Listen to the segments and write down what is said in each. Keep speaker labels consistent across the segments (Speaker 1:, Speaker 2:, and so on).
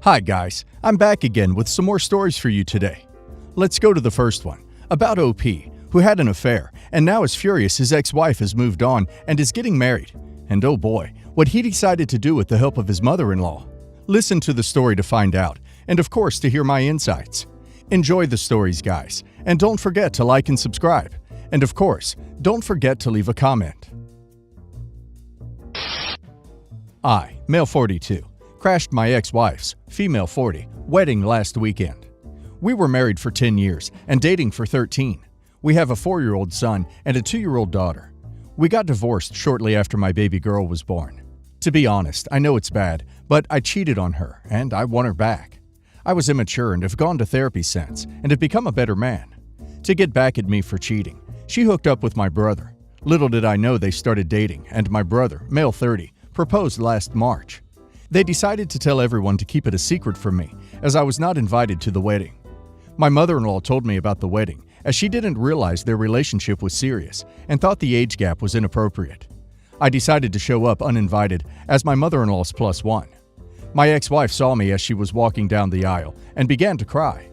Speaker 1: Hi guys, I'm back again with some more stories for you today. Let's go to the first one, about OP, who had an affair and now is furious his ex-wife has moved on and is getting married. And oh boy, what he decided to do with the help of his mother-in-law. Listen to the story to find out, and of course to hear my insights. Enjoy the stories, guys, and don't forget to like and subscribe. And of course, don't forget to leave a comment. I, male 42, crashed my ex-wife's, female 40, wedding last weekend. We were married for 10 years and dating for 13. We have a 4-year-old son and a 2-year-old daughter. We got divorced shortly after my baby girl was born. To be honest, I know it's bad, but I cheated on her and I want her back. I was immature and have gone to therapy since and have become a better man. To get back at me for cheating, she hooked up with my brother. Little did I know they started dating, and my brother, male 30, proposed last March. They decided to tell everyone to keep it a secret from me, as I was not invited to the wedding. My mother-in-law told me about the wedding, as she didn't realize their relationship was serious and thought the age gap was inappropriate. I decided to show up uninvited as my mother-in-law's +1. My ex-wife saw me as she was walking down the aisle and began to cry.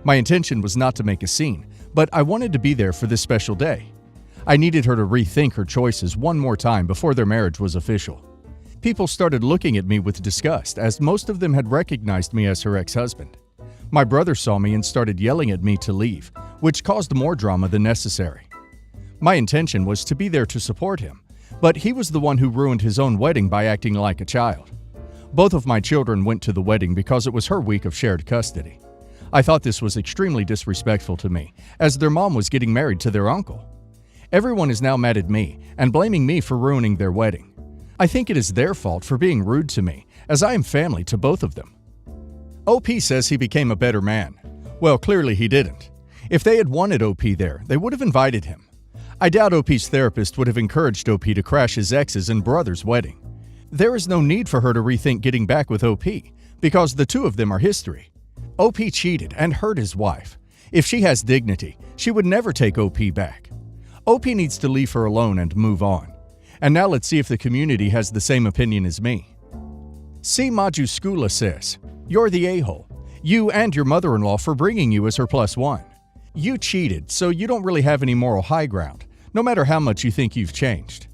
Speaker 1: My intention was not to make a scene, but I wanted to be there for this special day. I needed her to rethink her choices one more time before their marriage was official. People started looking at me with disgust, as most of them had recognized me as her ex-husband. My brother saw me and started yelling at me to leave, which caused more drama than necessary. My intention was to be there to support him, but he was the one who ruined his own wedding by acting like a child. Both of my children went to the wedding because it was her week of shared custody. I thought this was extremely disrespectful to me, as their mom was getting married to their uncle. Everyone is now mad at me and blaming me for ruining their wedding. I think it is their fault for being rude to me, as I am family to both of them. OP says he became a better man. Well, clearly he didn't. If they had wanted OP there, they would have invited him. I doubt OP's therapist would have encouraged OP to crash his ex's and brother's wedding. There is no need for her to rethink getting back with OP, because the two of them are history. OP cheated and hurt his wife. If she has dignity, she would never take OP back. OP needs to leave her alone and move on. And now let's see if the community has the same opinion as me. C. Majuskula says, "You're the a-hole. You and your mother-in-law for bringing you as her +1. You cheated, so you don't really have any moral high ground, no matter how much you think you've changed.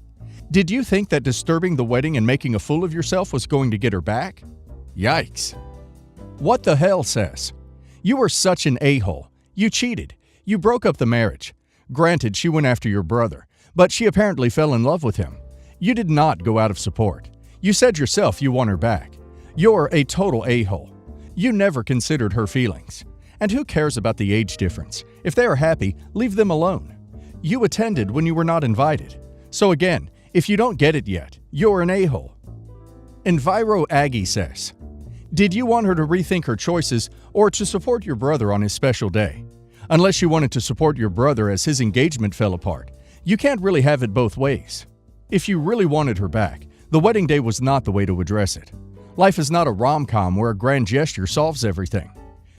Speaker 1: Did you think that disturbing the wedding and making a fool of yourself was going to get her back? Yikes." What the hell says, "You were such an a-hole. You cheated. You broke up the marriage. Granted, she went after your brother, but she apparently fell in love with him. You did not go out of support. You said yourself you want her back. You're a total a-hole. You never considered her feelings. And who cares about the age difference? If they are happy, leave them alone. You attended when you were not invited. So again, if you don't get it yet, you're an a-hole." Enviro Aggie says, "Did you want her to rethink her choices or to support your brother on his special day? Unless you wanted to support your brother as his engagement fell apart. You can't really have it both ways. If you really wanted her back, the wedding day was not the way to address it. Life is not a rom-com where a grand gesture solves everything.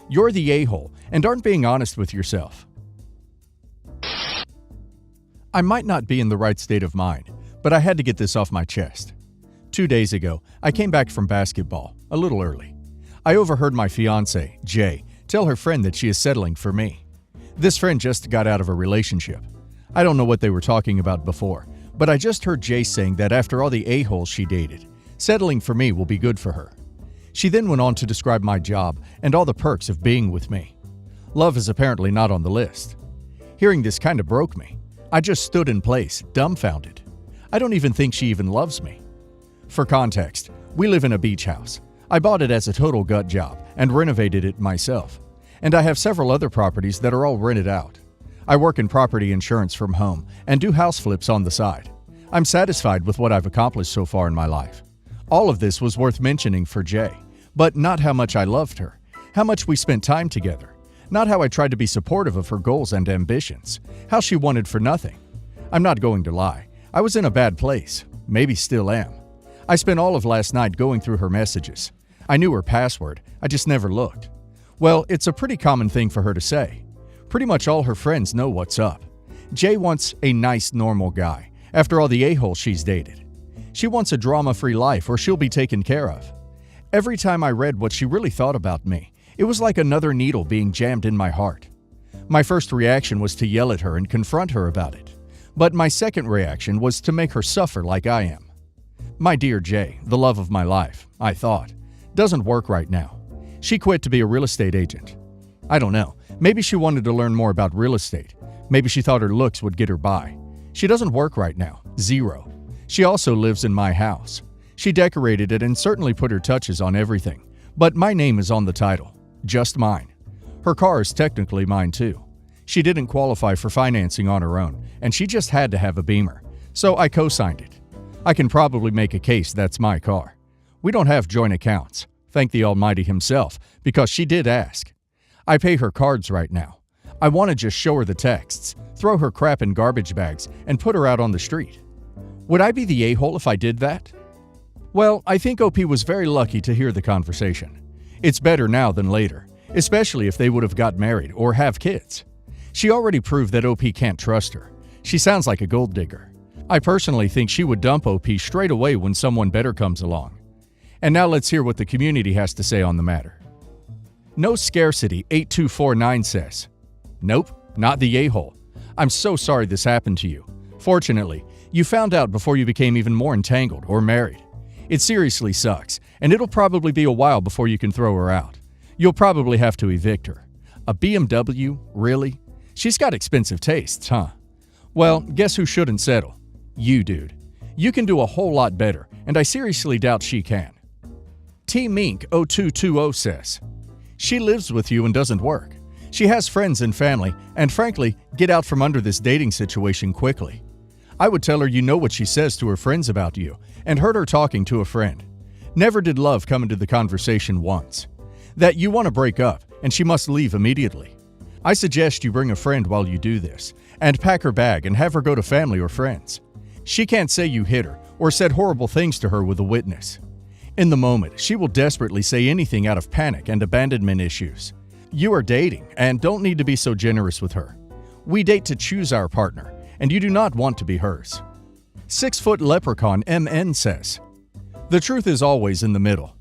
Speaker 1: You're the a-hole and aren't being honest with yourself." I might not be in the right state of mind, but I had to get this off my chest. 2 days ago, I came back from basketball, a little early. I overheard my fiancee, Jay, tell her friend that she is settling for me. This friend just got out of a relationship. I don't know what they were talking about before, but I just heard Jay saying that after all the a-holes she dated, settling for me will be good for her. She then went on to describe my job and all the perks of being with me. Love is apparently not on the list. Hearing this kind of broke me. I just stood in place, dumbfounded. I don't even think she even loves me. For context, we live in a beach house. I bought it as a total gut job and renovated it myself. And I have several other properties that are all rented out. I work in property insurance from home and do house flips on the side. I'm satisfied with what I've accomplished so far in my life. All of this was worth mentioning for Jay, but not how much I loved her, how much we spent time together, not how I tried to be supportive of her goals and ambitions, how she wanted for nothing. I'm not going to lie, I was in a bad place, maybe still am. I spent all of last night going through her messages. I knew her password, I just never looked. Well, it's a pretty common thing for her to say. Pretty much all her friends know what's up. Jay wants a nice, normal guy, after all the a-holes she's dated. She wants a drama-free life or she'll be taken care of. Every time I read what she really thought about me, it was like another needle being jammed in my heart. My first reaction was to yell at her and confront her about it. But my second reaction was to make her suffer like I am. My dear Jay, the love of my life, I thought, doesn't work right now. She quit to be a real estate agent. I don't know. Maybe she wanted to learn more about real estate. Maybe she thought her looks would get her by. She doesn't work right now. Zero. She also lives in my house. She decorated it and certainly put her touches on everything. But my name is on the title. Just mine. Her car is technically mine too. She didn't qualify for financing on her own, and she just had to have a Beamer. So I co-signed it. I can probably make a case that's my car. We don't have joint accounts. Thank the Almighty himself, because she did ask. I pay her cards right now. I want to just show her the texts, throw her crap in garbage bags, and put her out on the street. Would I be the a-hole if I did that? Well, I think OP was very lucky to hear the conversation. It's better now than later, especially if they would have got married or have kids. She already proved that OP can't trust her. She sounds like a gold digger. I personally think she would dump OP straight away when someone better comes along. And now let's hear what the community has to say on the matter. No Scarcity 8249 says, "Nope, not the a-hole. I'm so sorry this happened to you. Fortunately, you found out before you became even more entangled or married. It seriously sucks, and it'll probably be a while before you can throw her out. You'll probably have to evict her. A BMW? Really? She's got expensive tastes, huh? Well, guess who shouldn't settle? You, dude. You can do a whole lot better, and I seriously doubt she can." T Mink 0220 says, "She lives with you and doesn't work. She has friends and family, and frankly, get out from under this dating situation quickly. I would tell her you know what she says to her friends about you, and heard her talking to a friend. Never did love come into the conversation once. That you want to break up, and she must leave immediately. I suggest you bring a friend while you do this, and pack her bag and have her go to family or friends. She can't say you hit her or said horrible things to her with a witness. In the moment, she will desperately say anything out of panic and abandonment issues. You are dating and don't need to be so generous with her. We date to choose our partner, and you do not want to be hers." 6-foot leprechaun MN says, "The truth is always in the middle.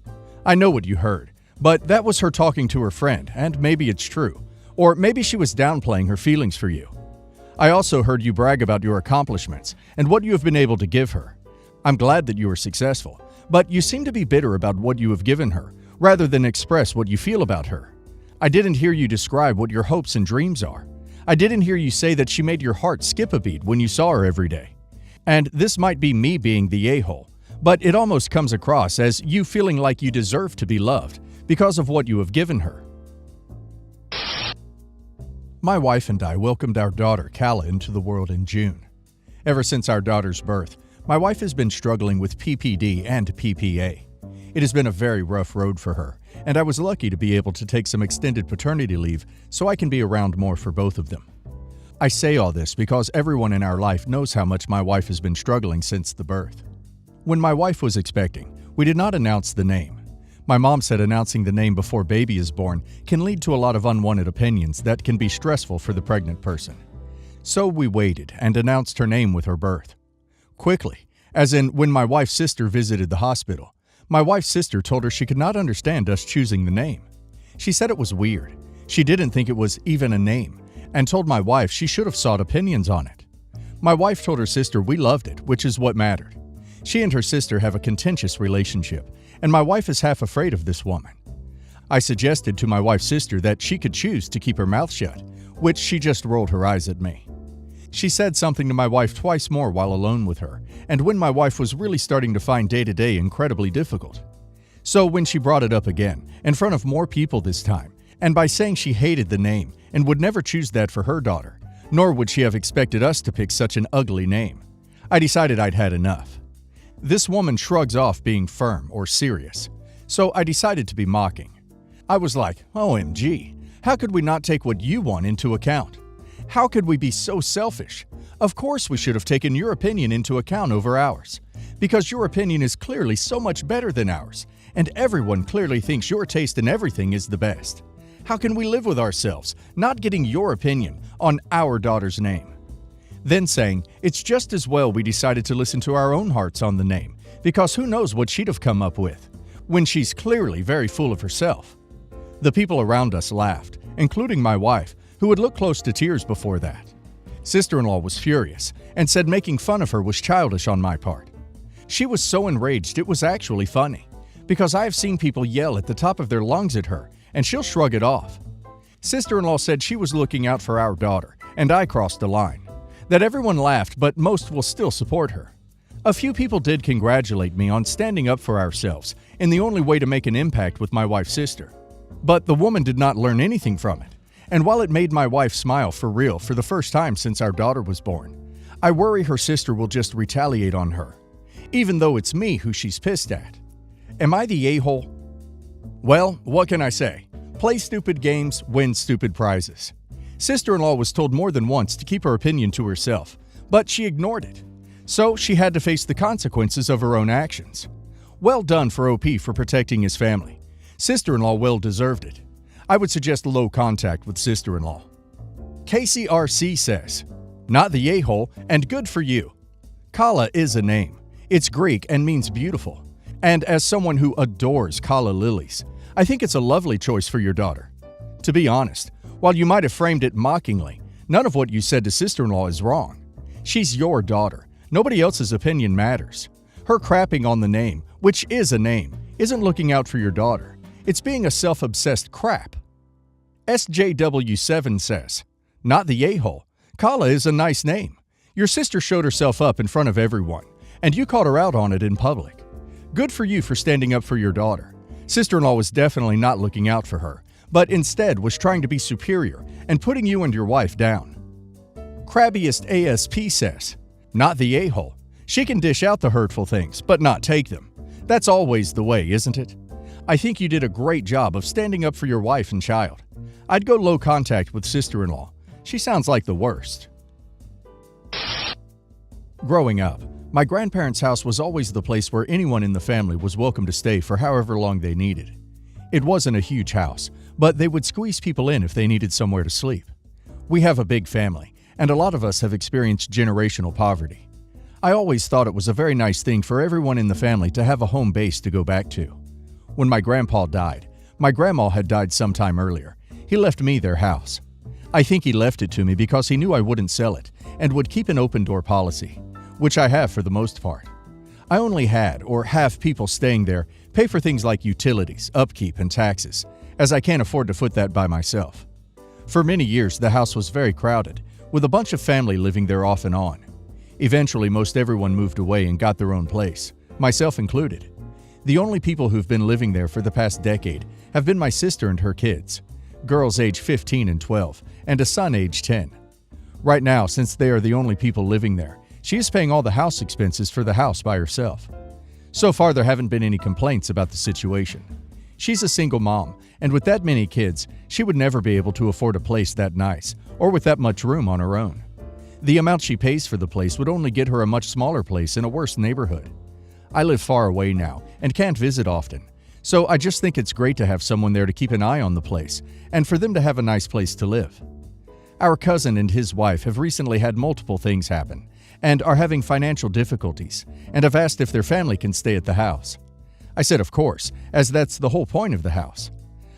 Speaker 1: I know what you heard, but that was her talking to her friend, and maybe it's true. Or maybe she was downplaying her feelings for you. I also heard you brag about your accomplishments and what you have been able to give her. I'm glad that you were successful, but you seem to be bitter about what you have given her, rather than express what you feel about her. I didn't hear you describe what your hopes and dreams are. I didn't hear you say that she made your heart skip a beat when you saw her every day. And this might be me being the a-hole, but it almost comes across as you feeling like you deserve to be loved because of what you have given her." My wife and I welcomed our daughter, Kala, into the world in June. Ever since our daughter's birth, my wife has been struggling with PPD and PPA. It has been a very rough road for her, and I was lucky to be able to take some extended paternity leave so I can be around more for both of them. I say all this because everyone in our life knows how much my wife has been struggling since the birth. When my wife was expecting, we did not announce the name. My mom said announcing the name before baby is born can lead to a lot of unwanted opinions that can be stressful for the pregnant person. So we waited and announced her name with her birth. Quickly, as in when my wife's sister visited the hospital, my wife's sister told her she could not understand us choosing the name. She said it was weird. She didn't think it was even a name, and told my wife she should have sought opinions on it. My wife told her sister we loved it, which is what mattered. She and her sister have a contentious relationship, and my wife is half afraid of this woman. I suggested to my wife's sister that she could choose to keep her mouth shut, which she just rolled her eyes at me. She said something to my wife twice more while alone with her, and when my wife was really starting to find day-to-day incredibly difficult. So when she brought it up again, in front of more people this time, and by saying she hated the name and would never choose that for her daughter, nor would she have expected us to pick such an ugly name, I decided I'd had enough. This woman shrugs off being firm or serious, so I decided to be mocking. I was like, OMG, how could we not take what you want into account? How could we be so selfish? Of course we should have taken your opinion into account over ours, because your opinion is clearly so much better than ours, and everyone clearly thinks your taste in everything is the best. How can we live with ourselves, not getting your opinion on our daughter's name? Then saying, it's just as well we decided to listen to our own hearts on the name, because who knows what she'd have come up with. when she's clearly very full of herself. The people around us laughed, including my wife, who would look close to tears before that. Sister-in-law was furious and said making fun of her was childish on my part. She was so enraged it was actually funny, because I have seen people yell at the top of their lungs at her, and she'll shrug it off. Sister-in-law said she was looking out for our daughter, and I crossed a line. That everyone laughed, but most will still support her. A few people did congratulate me on standing up for ourselves in the only way to make an impact with my wife's sister. But the woman did not learn anything from it, and while it made my wife smile for real for the first time since our daughter was born, I worry her sister will just retaliate on her, even though it's me who she's pissed at. Am I the a-hole? Well, what can I say? Play stupid games, win stupid prizes. Sister-in-law was told more than once to keep her opinion to herself, but she ignored it. So she had to face the consequences of her own actions. Well done for OP for protecting his family. Sister-in-law well deserved it. I would suggest low contact with sister-in-law. KCRC says, not the a-hole, and good for you. Kala is a name. It's Greek and means beautiful. And as someone who adores kala lilies, I think it's a lovely choice for your daughter. To be honest, while you might have framed it mockingly, none of what you said to sister-in-law is wrong. She's your daughter. Nobody else's opinion matters. Her crapping on the name, which is a name, isn't looking out for your daughter. It's being a self-obsessed crap. SJW7 says, not the a-hole. Kala is a nice name. Your sister showed herself up in front of everyone, and you called her out on it in public. Good for you for standing up for your daughter. Sister-in-law was definitely not looking out for her, but instead was trying to be superior and putting you and your wife down. Crabbiest ASP says, not the a-hole. She can dish out the hurtful things, but not take them. That's always the way, isn't it? I think you did a great job of standing up for your wife and child. I'd go low contact with sister-in-law. She sounds like the worst. Growing up, my grandparents' house was always the place where anyone in the family was welcome to stay for however long they needed. It wasn't a huge house, but they would squeeze people in if they needed somewhere to sleep. We have a big family, and a lot of us have experienced generational poverty. I always thought it was a very nice thing for everyone in the family to have a home base to go back to. When my grandpa died, my grandma had died sometime earlier. He left me their house. I think he left it to me because he knew I wouldn't sell it and would keep an open door policy, which I have for the most part. I only had or have people staying there pay for things like utilities, upkeep, and taxes, as I can't afford to foot that by myself. For many years, the house was very crowded, with a bunch of family living there off and on. Eventually, most everyone moved away and got their own place, myself included. The only people who've been living there for the past decade have been my sister and her kids, girls age 15 and 12, and a son age 10. Right now, since they are the only people living there, she is paying all the house expenses for the house by herself. So far, there haven't been any complaints about the situation. She's a single mom, and with that many kids, she would never be able to afford a place that nice, or with that much room on her own. The amount she pays for the place would only get her a much smaller place in a worse neighborhood. I live far away now and can't visit often, so I just think it's great to have someone there to keep an eye on the place and for them to have a nice place to live. Our cousin and his wife have recently had multiple things happen and are having financial difficulties and have asked if their family can stay at the house. I said of course, as that's the whole point of the house.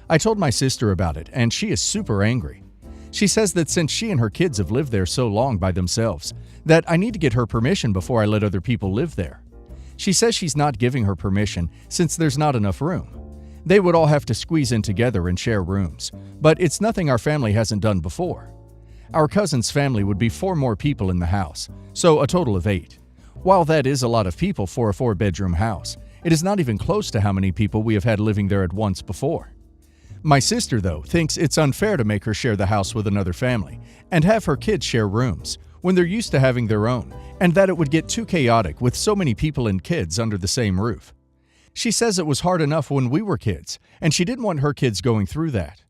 Speaker 1: I told my sister about it and she is super angry. She says that since she and her kids have lived there so long by themselves, that I need to get her permission before I let other people live there. She says she's not giving her permission since there's not enough room. They would all have to squeeze in together and share rooms, but it's nothing our family hasn't done before. Our cousin's family would be 4 more people in the house, so a total of 8. While that is a lot of people for a 4-bedroom house, it is not even close to how many people we have had living there at once before. My sister, though, thinks it's unfair to make her share the house with another family and have her kids share rooms when they're used to having their own, and that it would get too chaotic with so many people and kids under the same roof. She says it was hard enough when we were kids, and she didn't want her kids going through that.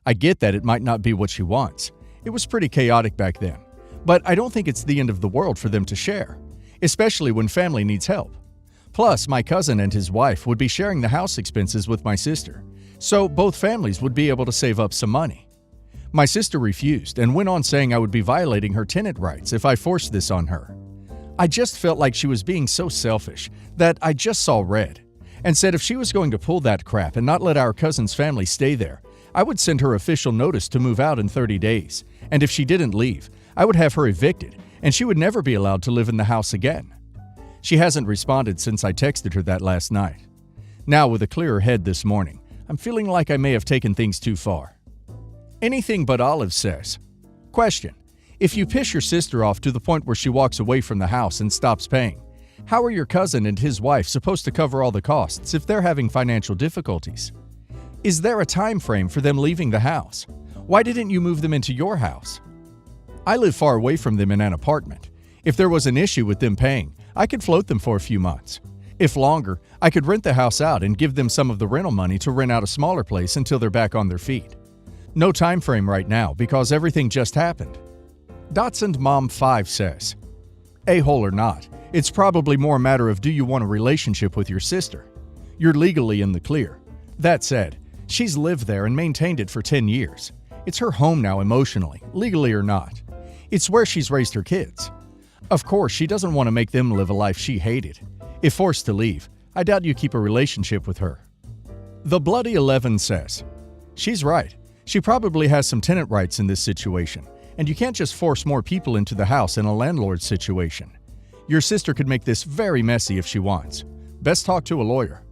Speaker 1: I get that it might not be what she wants. It was pretty chaotic back then, but I don't think it's the end of the world for them to share, especially when family needs help. Plus, my cousin and his wife would be sharing the house expenses with my sister, so both families would be able to save up some money. My sister refused and went on saying I would be violating her tenant rights if I forced this on her. I just felt like she was being so selfish that I just saw red. and said if she was going to pull that crap and not let our cousin's family stay there, I would send her official notice to move out in 30 days, and if she didn't leave, I would have her evicted, and she would never be allowed to live in the house again. She hasn't responded since I texted her that last night. Now, with a clearer head this morning, I'm feeling like I may have taken things too far. Anything but Olive says, question: if you piss your sister off to the point where she walks away from the house and stops paying, how are your cousin and his wife supposed to cover all the costs if they're having financial difficulties? Is there a time frame for them leaving the house? Why didn't you move them into your house? I live far away from them in an apartment. If there was an issue with them paying, I could float them for a few months. If longer, I could rent the house out and give them some of the rental money to rent out a smaller place until they're back on their feet. No time frame right now because everything just happened. Dotson Mom 5 says, a-hole or not, it's probably more a matter of do you want a relationship with your sister? You're legally in the clear. That said, she's lived there and maintained it for 10 years. It's her home now emotionally, legally or not. It's where she's raised her kids. Of course, she doesn't want to make them live a life she hated. If forced to leave, I doubt you keep a relationship with her. The Bloody 11 says, she's right. She probably has some tenant rights in this situation, and you can't just force more people into the house in a landlord situation. Your sister could make this very messy if she wants. Best talk to a lawyer.